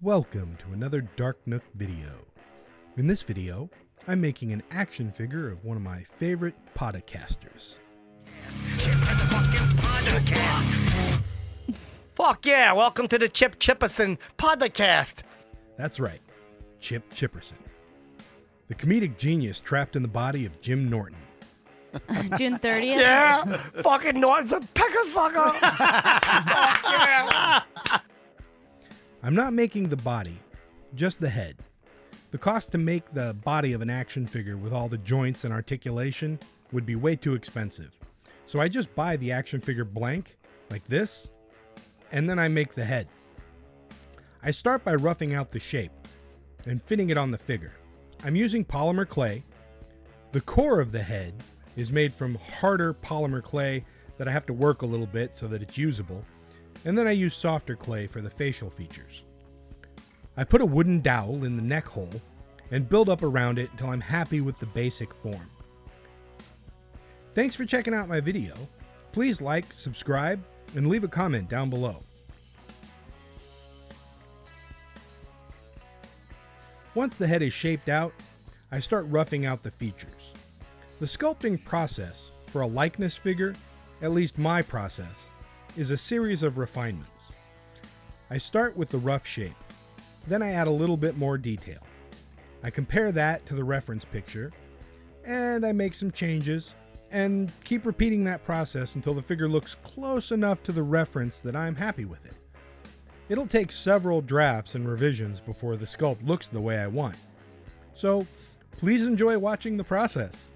Welcome to another Dark Nook video. In this video, I'm making an action figure of one of my favorite podcasters. Fuck yeah, welcome to the Chip Chipperson podcast. That's right, Chip Chipperson. The comedic genius trapped in the body of Jim Norton. June 30th? Yeah, fucking Norton's a pecker sucker. Fuck yeah. I'm not making the body, just the head. The cost to make the body of an action figure with all the joints and articulation would be way too expensive. So I just buy the action figure blank, like this, and then I make the head. I start by roughing out the shape and fitting it on the figure. I'm using polymer clay. The core of the head is made from harder polymer clay that I have to work a little bit so that it's usable. And then I use softer clay for the facial features. I put a wooden dowel in the neck hole and build up around it until I'm happy with the basic form. Thanks for checking out my video. Please like, subscribe, and leave a comment down below. Once the head is shaped out, I start roughing out the features. The sculpting process for a likeness figure, at least my process, is a series of refinements. I start with the rough shape, then I add a little bit more detail. I compare that to the reference picture, and I make some changes, and keep repeating that process until the figure looks close enough to the reference that I'm happy with it. It'll take several drafts and revisions before the sculpt looks the way I want. So, please enjoy watching the process.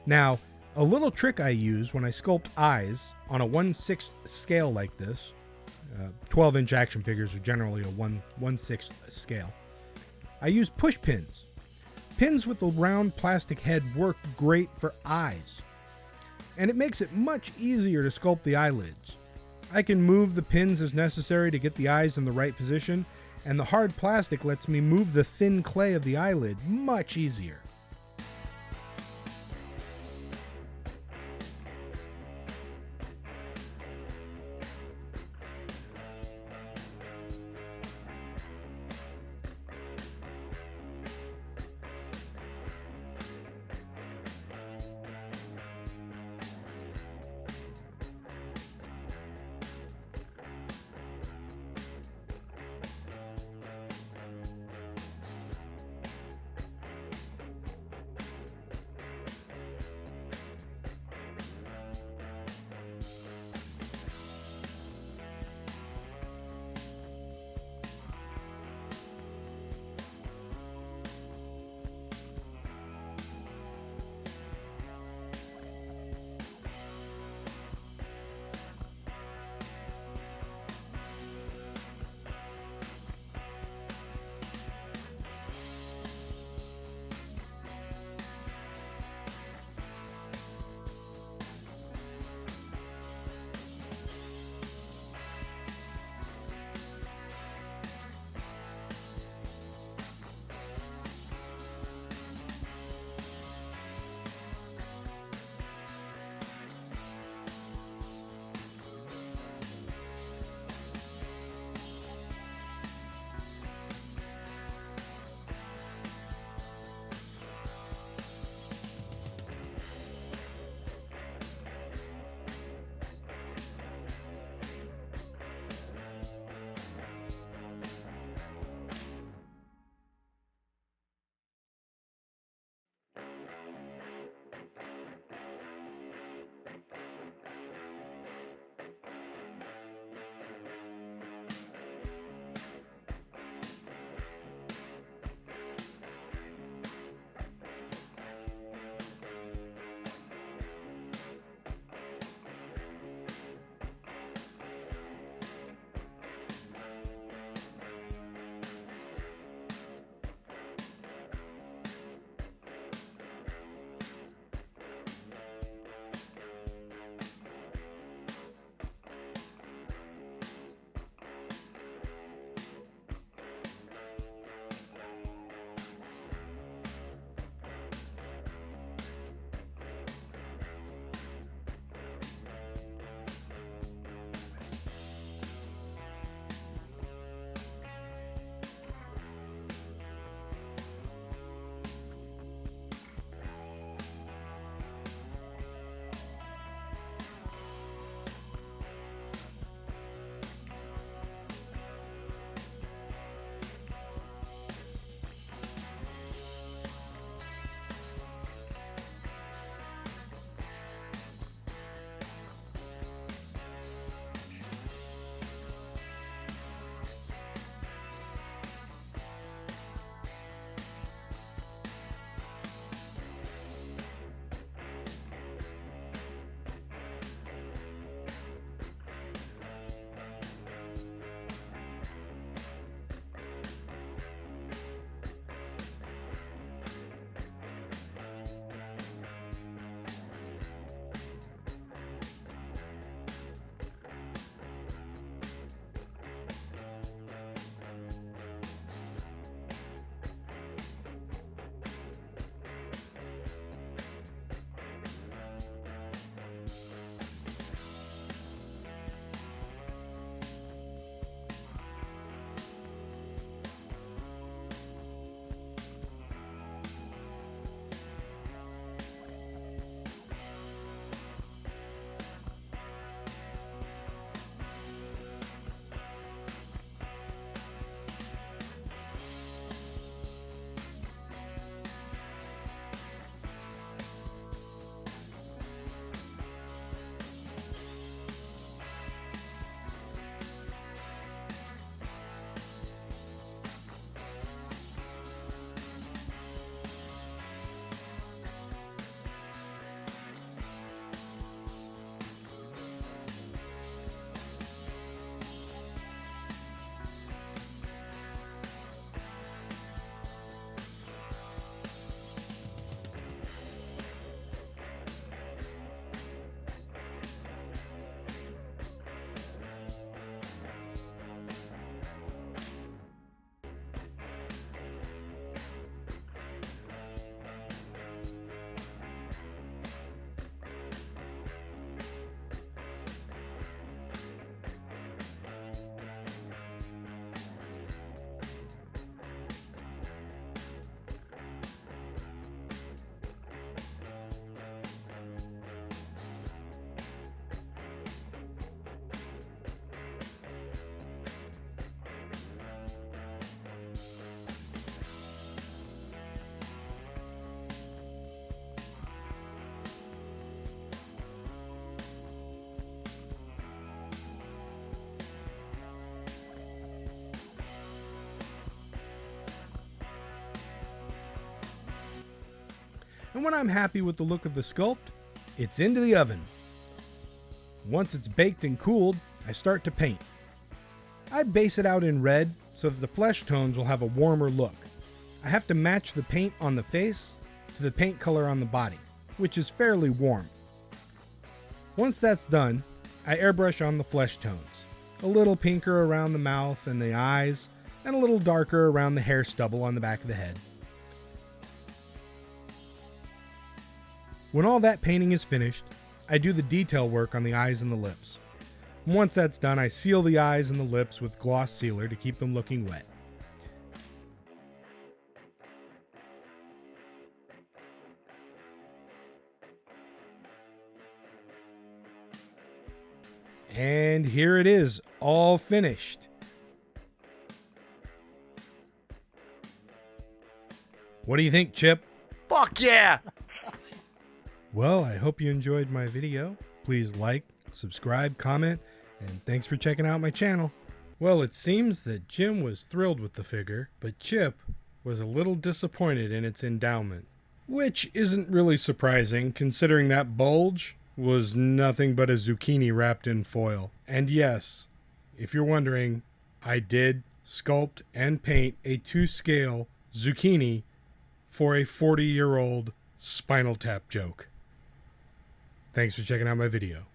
Now, a little trick I use when I sculpt eyes on a 1/6 scale like this, 12-inch action figures are generally a 1/6 scale, I use push pins. Pins with the round plastic head work great for eyes, and it makes it much easier to sculpt the eyelids. I can move the pins as necessary to get the eyes in the right position, and the hard plastic lets me move the thin clay of the eyelid much easier. And when I'm happy with the look of the sculpt, it's into the oven. Once it's baked and cooled, I start to paint. I base it out in red so that the flesh tones will have a warmer look. I have to match the paint on the face to the paint color on the body, which is fairly warm. Once that's done, I airbrush on the flesh tones. A little pinker around the mouth and the eyes, and a little darker around the hair stubble on the back of the head. When all that painting is finished, I do the detail work on the eyes and the lips. Once that's done, I seal the eyes and the lips with gloss sealer to keep them looking wet. And here it is, all finished. What do you think, Chip? Fuck yeah! Well, I hope you enjoyed my video. Please like, subscribe, comment, and thanks for checking out my channel. Well, it seems that Jim was thrilled with the figure, but Chip was a little disappointed in its endowment. Which isn't really surprising, considering that bulge was nothing but a zucchini wrapped in foil. And yes, if you're wondering, I did sculpt and paint a 2-scale zucchini for a 40-year-old Spinal Tap joke. Thanks for checking out my video.